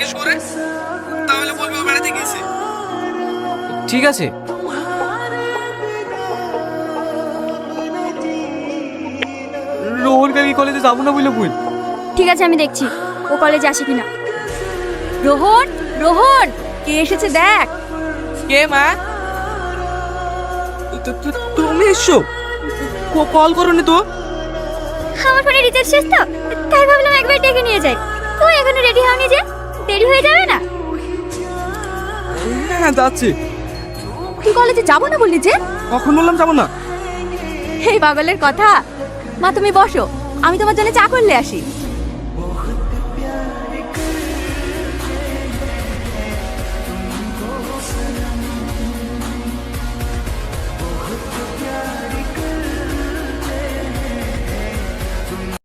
জিজ্ঞেস করে, তাহলে বলবি ও বেড়াতে গেছে। ঠিক আছে। রোহন কালকে কলেজে যাবো না বলে বল। ঠিক আছে, আমি দেখছি ও কলেজে আসে কিনা। রোহন, রোহন, কে এসেছে দেখ। কে মা? তুমি এসছো? কল করোনি তো? আমার ফোনে রিচার্জ শেষ তো, তাই ভাবলাম একবার ডেকে নিয়ে যাই। তুই এখনো রেডি হওনি যে? দেরি হয়ে যাবে না? হ্যাঁ যাচ্ছি। তুই কলেজে যাবো না বললি যে? কখন বললাম যাবো না? এই পাগলের কথা। মা তুমি বসো, আমি তোমার জন্য চা করলে আসি।